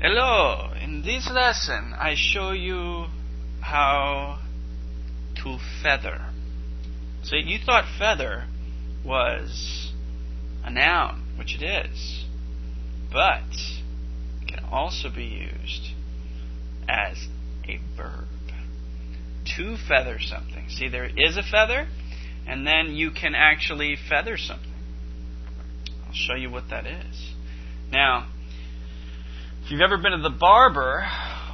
Hello, in this lesson I show you how to feather. So you thought feather was a noun, which it is, but it can also be used as a verb. To feather something. See, there is a feather, and then you can actually feather something. I'll show you what that is. Now, if you've ever been to the barber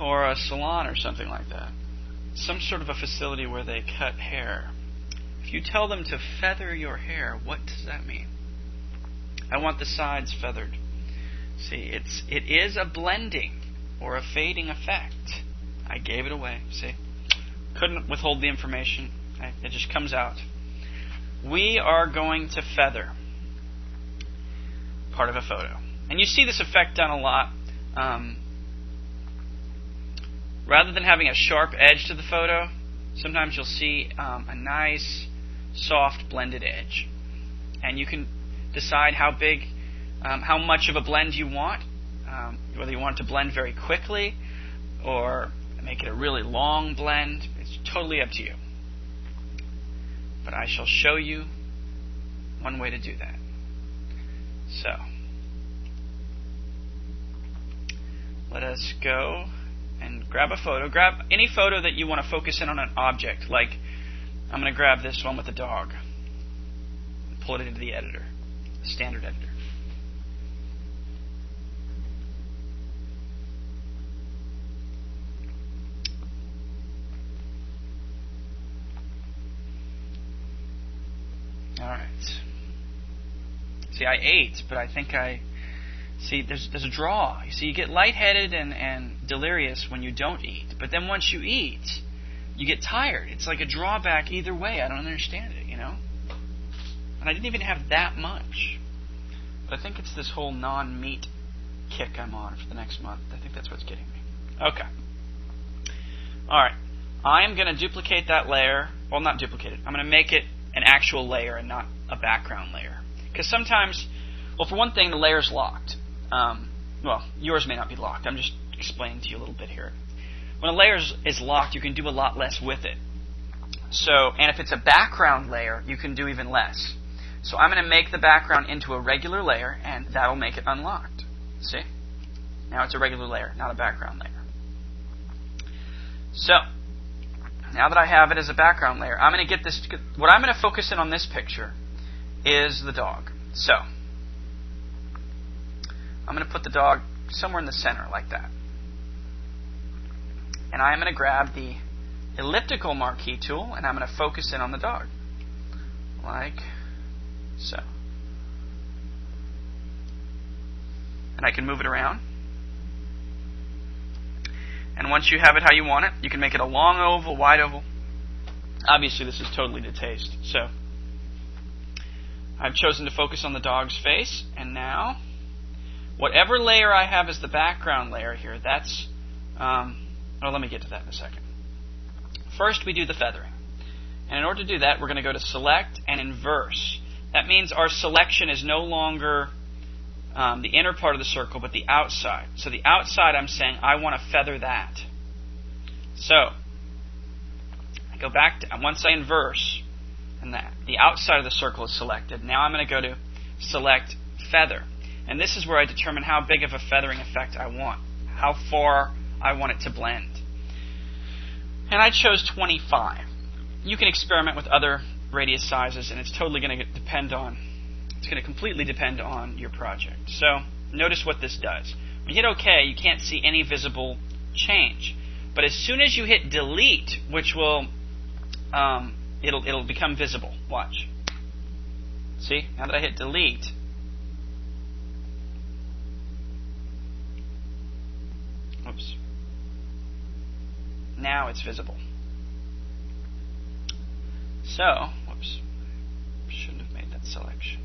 or a salon or something like that, some sort of a facility where they cut hair, if you tell them to feather your hair, what does that mean? I want the sides feathered. See, it is a blending or a fading effect. I gave it away, see? Couldn't withhold the information. It just comes out. We are going to feather part of a photo. And you see this effect done a lot. Rather than having a sharp edge to the photo, sometimes you'll see a nice, soft, blended edge. And you can decide how big, how much of a blend you want, whether you want it to blend very quickly or make it a really long blend. It's totally up to you. But I shall show you one way to do that. So, let us go and grab a photo. Grab any photo that you want to focus in on an object. Like, I'm going to grab this one with the dog. Pull it into the editor, the standard editor. Alright. See, I ate, but I think see, there's a draw. You see, you get lightheaded and delirious when you don't eat. But then once you eat, you get tired. It's like a drawback either way. I don't understand it, you know? And I didn't even have that much. But I think it's this whole non-meat kick I'm on for the next month. I think that's what's getting me. Okay. Alright. I am going to duplicate that layer. Well, not duplicate it. I'm going to make it an actual layer and not a background layer. Because sometimes, well, for one thing, the layer's locked. Well, yours may not be locked. I'm just explaining to you a little bit here. When a layer is locked, you can do a lot less with it. So, and if it's a background layer, you can do even less. So I'm going to make the background into a regular layer, and that'll make it unlocked. See? Now it's a regular layer, not a background layer. So, now that I have it as a background layer, I'm going to get this. What I'm going to focus in on this picture is the dog. So, I'm going to put the dog somewhere in the center like that. And I'm going to grab the elliptical marquee tool and I'm going to focus in on the dog. Like so. And I can move it around. And once you have it how you want it, you can make it a long oval, wide oval. Obviously, this is totally to taste. So, I've chosen to focus on the dog's face. And now, whatever layer I have as the background layer here, that's... oh, let me get to that in a second. First, we do the feathering. And in order to do that, we're going to go to Select and Inverse. That means our selection is no longer the inner part of the circle, but the outside. So the outside, I'm saying, I want to feather that. So, I go back to, once I inverse, and that, the outside of the circle is selected. Now I'm going to go to Select Feather. And this is where I determine how big of a feathering effect I want, how far I want it to blend. And I chose 25. You can experiment with other radius sizes, and it's totally going to depend on, it's going to completely depend on your project. So notice what this does. When you hit OK, you can't see any visible change. But as soon as you hit Delete, which will, it'll become visible. Watch. See? Now that I hit Delete, oops. Now it's visible. So, whoops, shouldn't have made that selection.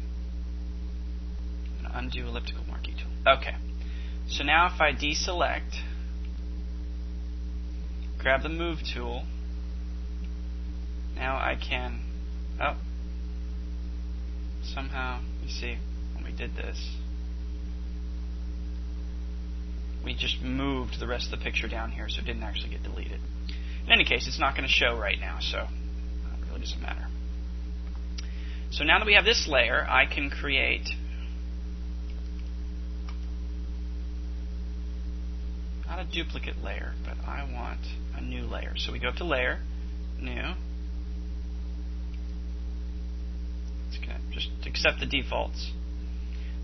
I'm going to undo elliptical marquee tool. Okay, so now if I deselect, grab the move tool, now I can, oh, somehow, you see, when we did this, we just moved the rest of the picture down here so it didn't actually get deleted. In any case, it's not going to show right now, so it really doesn't matter. So now that we have this layer, I can create not a duplicate layer, but I want a new layer. So we go up to Layer, New. It's going to just accept the defaults.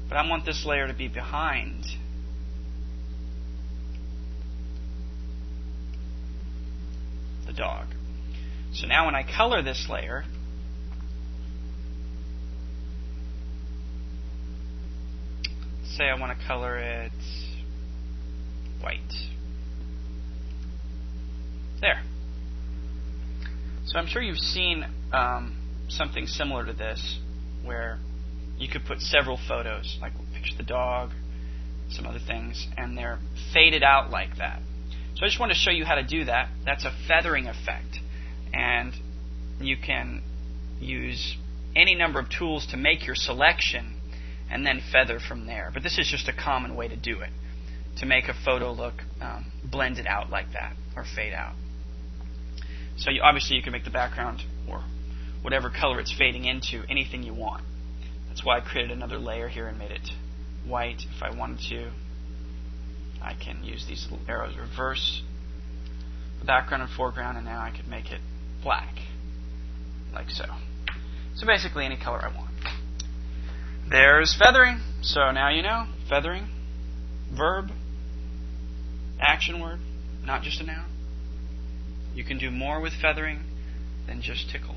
But I want this layer to be behind the dog. So now when I color this layer, say I want to color it white. There. So I'm sure you've seen something similar to this where you could put several photos, like picture the dog, some other things, and they're faded out like that. So I just want to show you how to do that. That's a feathering effect, and you can use any number of tools to make your selection and then feather from there. But this is just a common way to do it, to make a photo look blended out like that, or fade out. So obviously you can make the background, or whatever color it's fading into, anything you want. That's why I created another layer here and made it white. If I wanted to, I can use these little arrows, reverse the background and foreground, and now I could make it black, like so. So basically any color I want. There's feathering. So now you know, feathering, verb, action word, not just a noun. You can do more with feathering than just tickle.